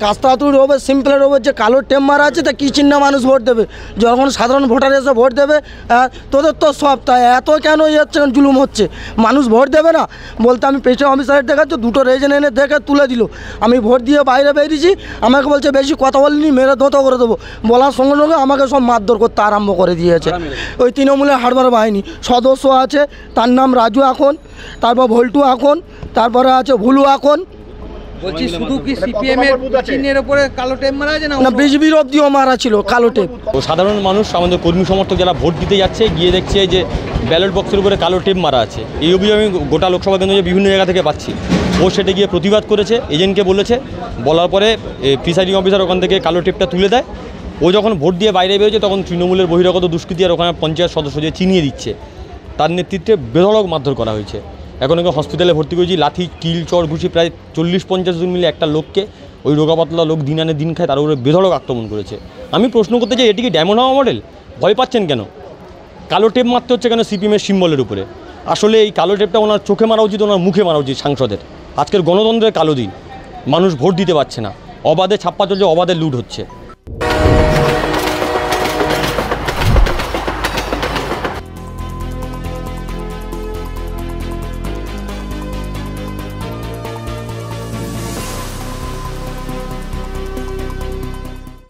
কাস্তাতুর ওপর সিম্পলের ওপর যে কালো টেম মারা আছে তা কী চিহ্ন মানুষ ভোট দেবে? যখন সাধারণ ভোটার এসে ভোট দেবে, তোদের তো সব তাই এত কেন হচ্ছে জুলুম হচ্ছে? মানুষ ভোট দেবে না বলতে আমি পেছনে অফিসারের দেখাচ্ছি, দুটো রেজেন এনে দেখে তুলে দিল। আমি ভোট দিয়ে বাইরে বেরিয়েছি, আমাকে বলছে বেশি কথা বলিনি, মেরে ধোঁতো করে দেবো। বলার সঙ্গে সঙ্গে আমাকে সব মারধর করতে আরম্ভ করে দিয়েছে। ওই তৃণমূলের হাড়মার বাহিনী সদস্য আছে, তার নাম রাজু এখন, তারপর ভল্টু এখন, তারপরে আছে ভুলু এখন। বলছি শুধু কি সিপিএমের চিহ্নের উপরে কালো টেপ মারা আছে না, বিজেপির অব্দিও মারা ছিল কালো টেপ। সাধারণ মানুষ আমাদের কর্মী সমর্থক যারা ভোট দিতে যাচ্ছে গিয়ে দেখছে যে ব্যালট বক্সের উপরে কালো টেপ মারা আছে। এই অভিযোগ আমি গোটা লোকসভা কেন্দ্রে বিভিন্ন জায়গা থেকে পাচ্ছি। ও সেটা গিয়ে প্রতিবাদ করেছে, এজেন্টকে বলেছে, বলার পরে প্রিসাইডিং অফিসার ওখান থেকে কালো টেপটা তুলে দেয়। ও যখন ভোট দিয়ে বাইরে বেরোচ্ছে তখন তৃণমূলের বহিরাগত দুষ্কৃতী আর ওখানে পঞ্চায়েত সদস্য যে চিনিয়ে দিচ্ছে, তার নেতৃত্বে বেধড়ক মারধর করা হয়েছে। এখন ওকে হসপিটালে ভর্তি করেছি। লাথি, কিল, চর, ঘুষি প্রায় 40-50 জন মিলে একটা লোককে, ওই রোগাপাতলা লোক দিন আনে দিন খায়, তার উপরে বেধড়ক আক্রমণ করেছে। আমি প্রশ্ন করতে চাই, এটি কি ডায়মন্ড হাওয়া মডেল? ভয় পাচ্ছেন কেন? কালো টেপ মারতে হচ্ছে কেন সিপিএমের সিম্বলের উপরে? আসলে এই কালো টেপটা ওনার চোখে মারা উচিত, ওনার মুখে মারা উচিত সাংসদের। আজকের গণতন্ত্রের কালো দিন, মানুষ ভোট দিতে পারছে না, অবাধে ছাপ্পা চলছে, অবাধে লুট হচ্ছে।